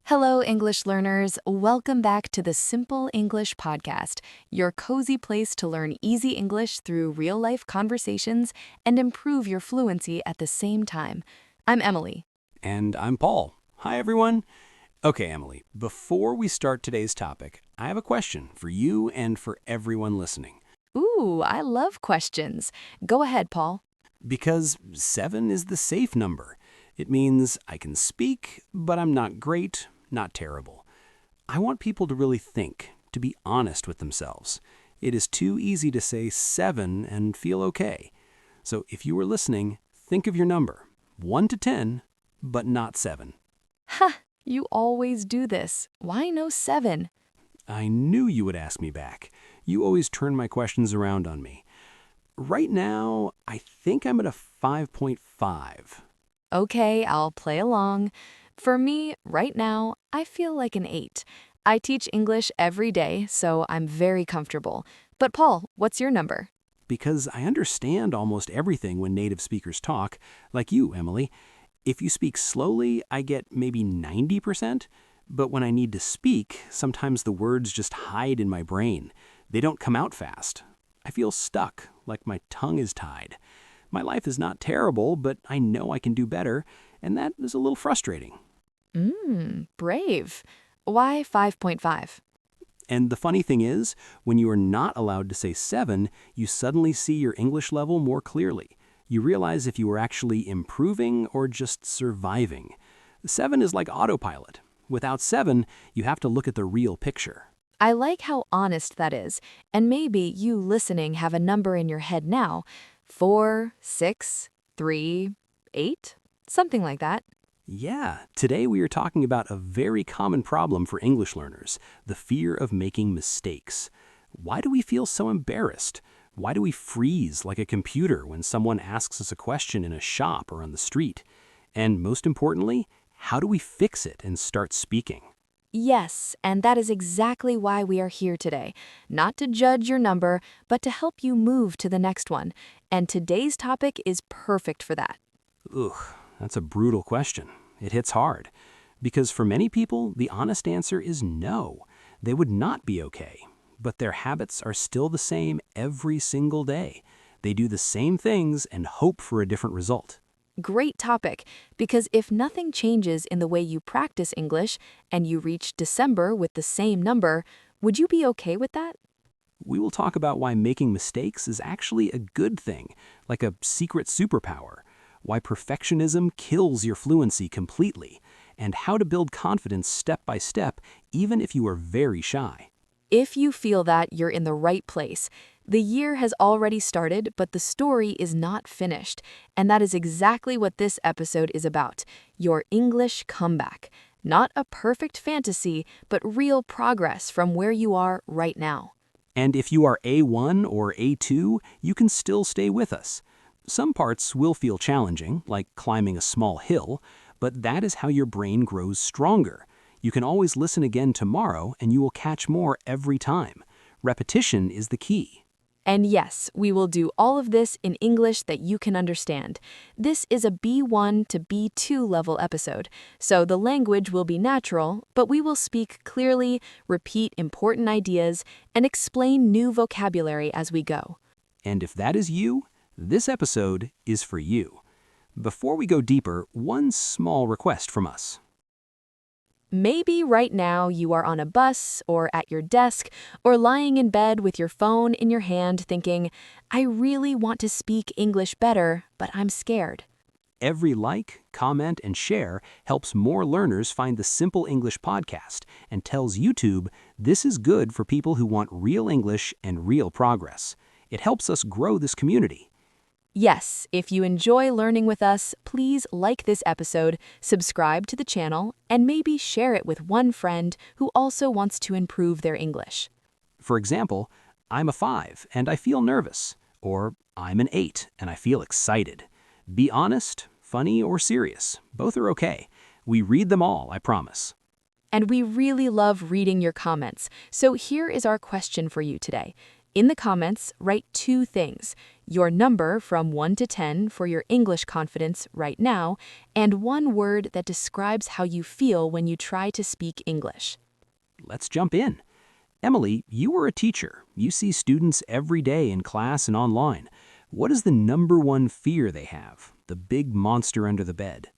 Hello, English learners. Welcome back to the Simple English Podcast, your cozy place to learn easy English through real life conversations and improve your fluency at the same time. I'm Emily. And I'm Paul. Hi, everyone. Okay, Emily, before we start today's topic, I have a question for you and for everyone listening. Ooh, I love questions. Go ahead, Paul. Because 7 is the safe number. It means I can speak, but I'm not great, not terrible. I want people to really think, to be honest with themselves. It is too easy to say 7 and feel okay. So if you were listening, think of your number, 1 to 10, but not 7. Ha, you always do this. Why no 7? I knew you would ask me back. You always turn my questions around on me. Right now, I think I'm at a 5.5. Okay, I'll play along. For me, right now, I feel like an 8. I teach English every day, so I'm very comfortable. But Paul, what's your number? Because I understand almost everything when native speakers talk, like you, Emily. If you speak slowly, I get maybe 90%, but when I need to speak, sometimes the words just hide in my brain. They don't come out fast. I feel stuck, like my tongue is tied. My life is not terrible, but I know I can do better, and that is a little frustrating. Brave. Why 5.5? And the funny thing is, when you are not allowed to say 7, you suddenly see your English level more clearly. You realize if you are actually improving or just surviving. 7 is like autopilot. Without 7, you have to look at the real picture. I like how honest that is, and maybe you listening have a number in your head now. 4, 6, 3, 8? Something like that. Yeah, today we are talking about a very common problem for English learners, the fear of making mistakes. Why do we feel so embarrassed? Why do we freeze like a computer when someone asks us a question in a shop or on the street? And most importantly, how do we fix it and start speaking? Yes, and that is exactly why we are here today. Not to judge your number, but to help you move to the next one. And today's topic is perfect for that. Ugh, that's a brutal question. It hits hard. Because for many people, the honest answer is no. They would not be okay. But their habits are still the same every single day. They do the same things and hope for a different result. Great topic, because if nothing changes in the way you practice English and you reach December with the same number, would you be okay with that? We will talk about why making mistakes is actually a good thing, like a secret superpower, why perfectionism kills your fluency completely, and how to build confidence step by step, even if you are very shy. If you feel that, you're in the right place. The year has already started, but the story is not finished. And that is exactly what this episode is about, your English comeback. Not a perfect fantasy, but real progress from where you are right now. And if you are A1 or A2, you can still stay with us. Some parts will feel challenging, like climbing a small hill, but that is how your brain grows stronger. You can always listen again tomorrow and you will catch more every time. Repetition is the key. And yes, we will do all of this in English that you can understand. This is a B1 to B2 level episode, so the language will be natural, but we will speak clearly, repeat important ideas, and explain new vocabulary as we go. And if that is you, this episode is for you. Before we go deeper, one small request from us. Maybe right now you are on a bus or at your desk or lying in bed with your phone in your hand thinking, I really want to speak English better, but I'm scared. Every like, comment, and share helps more learners find the Simple English podcast and tells YouTube this is good for people who want real English and real progress. It helps us grow this community. Yes, if you enjoy learning with us, please like this episode, subscribe to the channel, and maybe share it with one friend who also wants to improve their English. For example, I'm a 5 and I feel nervous, or I'm an 8 and I feel excited. Be honest, funny, or serious. Both are okay. We read them all, I promise. And we really love reading your comments, so here is our question for you today. In the comments, write 2 things: your number from 1 to 10 for your English confidence right now, and 1 word that describes how you feel when you try to speak English. Let's jump in. Emily, you were a teacher. You see students every day in class and online. What is the number one fear they have? The big monster under the bed.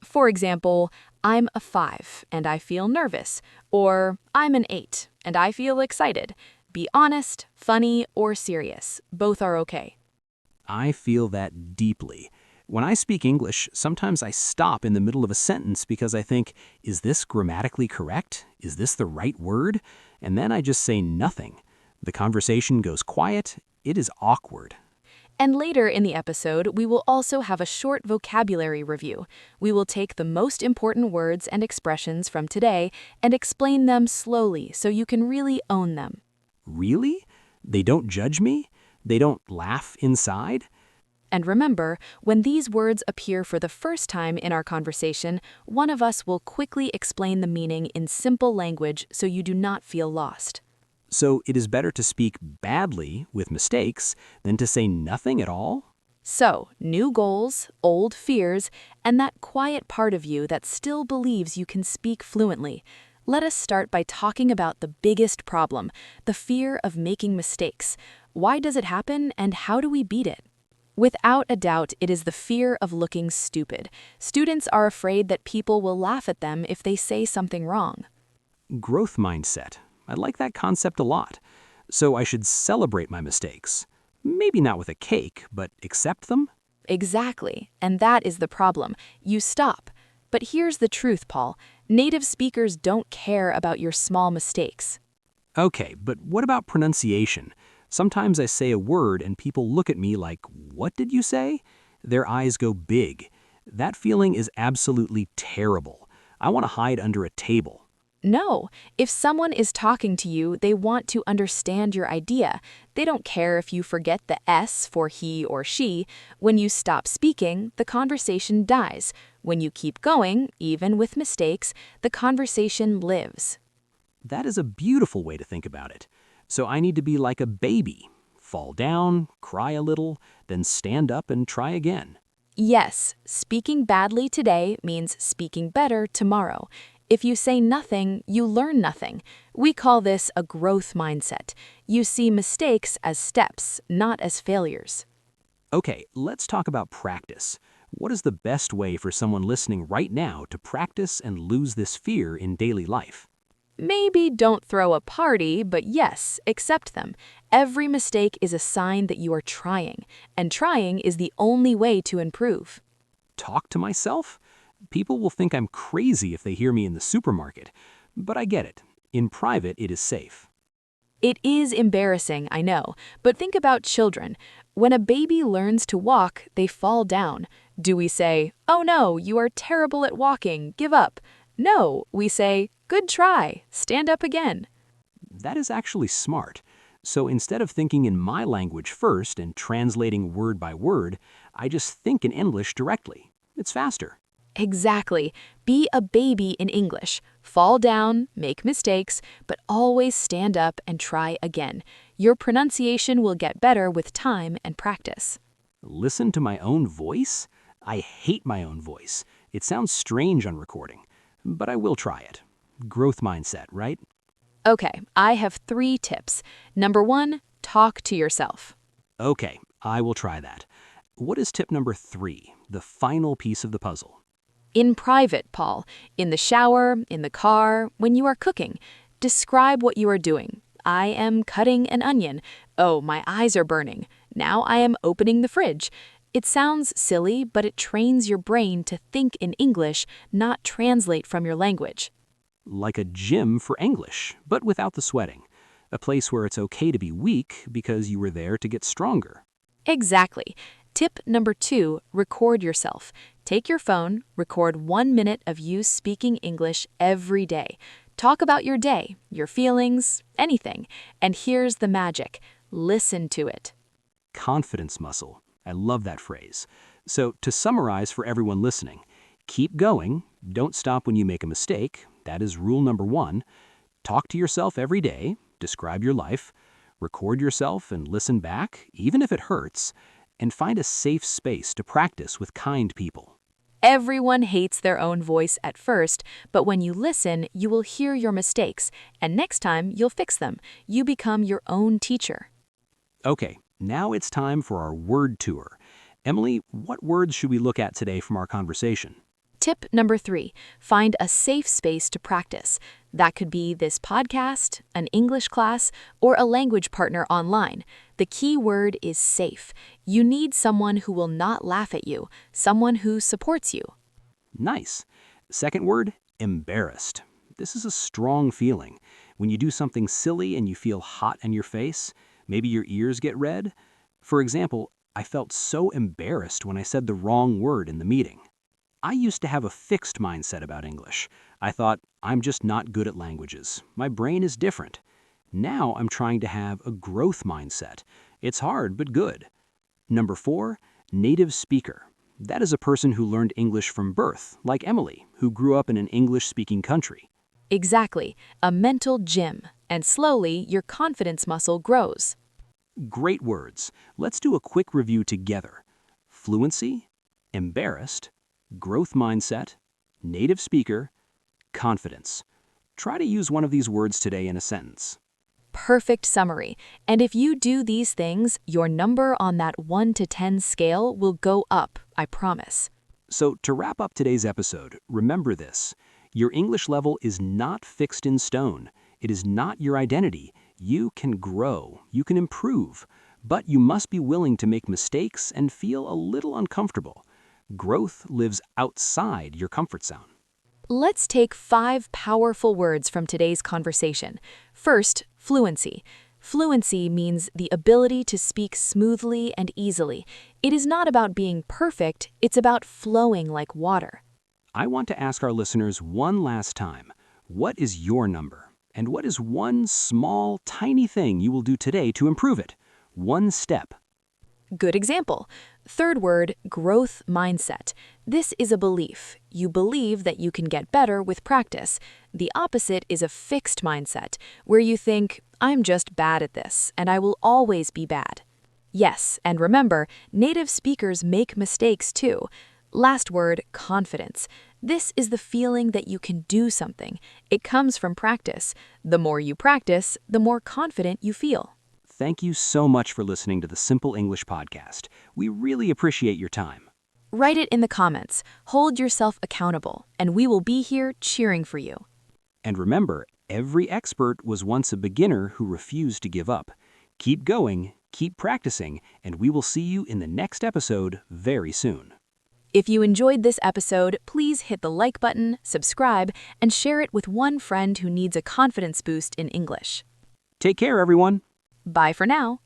For example, I'm a 5 and I feel nervous, or I'm an 8 and I feel excited. Be honest, funny, or serious. Both are okay. I feel that deeply. When I speak English, sometimes I stop in the middle of a sentence because I think, is this grammatically correct? Is this the right word? And then I just say nothing. The conversation goes quiet. It is awkward. And later in the episode, we will also have a short vocabulary review. We will take the most important words and expressions from today and explain them slowly so you can really own them. Really? They don't judge me? They don't laugh inside? And remember, when these words appear for the first time in our conversation, one of us will quickly explain the meaning in simple language so you do not feel lost. So it is better to speak badly with mistakes than to say nothing at all? So, new goals, old fears, and that quiet part of you that still believes you can speak fluently. Let us start by talking about the biggest problem, the fear of making mistakes. Why does it happen, and how do we beat it? Without a doubt, it is the fear of looking stupid. Students are afraid that people will laugh at them if they say something wrong. Growth mindset. I like that concept a lot. So I should celebrate my mistakes. Maybe not with a cake, but accept them? Exactly, and that is the problem. You stop. But here's the truth, Paul. Native speakers don't care about your small mistakes. Okay, but what about pronunciation? Sometimes I say a word and people look at me like, what did you say? Their eyes go big. That feeling is absolutely terrible. I want to hide under a table. No, if someone is talking to you, they want to understand your idea. They don't care if you forget the S for he or she. When you stop speaking, the conversation dies. When you keep going, even with mistakes, the conversation lives. That is a beautiful way to think about it. So I need to be like a baby. Fall down, cry a little, then stand up and try again. Yes, speaking badly today means speaking better tomorrow. If you say nothing, you learn nothing. We call this a growth mindset. You see mistakes as steps, not as failures. Okay, let's talk about practice. What is the best way for someone listening right now to practice and lose this fear in daily life? Maybe don't throw a party, but yes, accept them. Every mistake is a sign that you are trying, and trying is the only way to improve. Talk to myself? People will think I'm crazy if they hear me in the supermarket. But I get it. In private, it is safe. It is embarrassing, I know, but think about children. When a baby learns to walk, they fall down. Do we say, "Oh no, you are terrible at walking, give up"? No, we say, "Good try, stand up again." That is actually smart. So instead of thinking in my language first and translating word by word, I just think in English directly. It's faster. Exactly. Be a baby in English. Fall down, make mistakes, but always stand up and try again. Your pronunciation will get better with time and practice. Listen to my own voice? I hate my own voice. It sounds strange on recording, but I will try it. Growth mindset, right? Okay, I have 3 tips. Number 1, talk to yourself. Okay, I will try that. What is tip number 3, the final piece of the puzzle? In private, Paul. In the shower, in the car, when you are cooking. Describe what you are doing. I am cutting an onion. Oh, my eyes are burning. Now I am opening the fridge. It sounds silly, but it trains your brain to think in English, not translate from your language. Like a gym for English, but without the sweating. A place where it's okay to be weak because you were there to get stronger. Exactly. Tip number 2, record yourself. Take your phone, record 1 minute of you speaking English every day. Talk about your day, your feelings, anything. And here's the magic. Listen to it. Confidence muscle. I love that phrase. So to summarize for everyone listening, keep going. Don't stop when you make a mistake. That is rule number 1. Talk to yourself every day. Describe your life. Record yourself and listen back, even if it hurts, and find a safe space to practice with kind people. Everyone hates their own voice at first, but when you listen, you will hear your mistakes, and next time you'll fix them. You become your own teacher. Okay, now it's time for our word tour. Emily, what words should we look at today from our conversation? Tip number 3, find a safe space to practice. That could be this podcast, an English class, or a language partner online. The key word is safe. You need someone who will not laugh at you, someone who supports you. Nice. Second word, embarrassed. This is a strong feeling. When you do something silly and you feel hot in your face, maybe your ears get red. For example, I felt so embarrassed when I said the wrong word in the meeting. I used to have a fixed mindset about English. I thought, I'm just not good at languages. My brain is different. Now I'm trying to have a growth mindset. It's hard, but good. Number 4, native speaker. That is a person who learned English from birth, like Emily, who grew up in an English-speaking country. Exactly, a mental gym, and slowly your confidence muscle grows. Great words. Let's do a quick review together. Fluency, embarrassed, growth mindset, native speaker, confidence. Try to use one of these words today in a sentence. Perfect summary. And if you do these things, your number on that 1 to 10 scale will go up, I promise. So to wrap up today's episode, remember this. Your English level is not fixed in stone. It is not your identity. You can grow, you can improve, but you must be willing to make mistakes and feel a little uncomfortable. Growth lives outside your comfort zone. Let's take 5 powerful words from today's conversation. First, fluency. Fluency means the ability to speak smoothly and easily. It is not about being perfect, it's about flowing like water. I want to ask our listeners one last time, what is your number? And what is one small, tiny thing you will do today to improve it? One step. Good example. Third word, growth mindset. This is a belief. You believe that you can get better with practice. The opposite is a fixed mindset, where you think, I'm just bad at this, and I will always be bad. Yes, and remember, native speakers make mistakes too. Last word, confidence. This is the feeling that you can do something. It comes from practice. The more you practice, the more confident you feel. Thank you so much for listening to the Simple English Podcast. We really appreciate your time. Write it in the comments. Hold yourself accountable, and we will be here cheering for you. And remember, every expert was once a beginner who refused to give up. Keep going, keep practicing, and we will see you in the next episode very soon. If you enjoyed this episode, please hit the like button, subscribe, and share it with one friend who needs a confidence boost in English. Take care, everyone. Bye for now.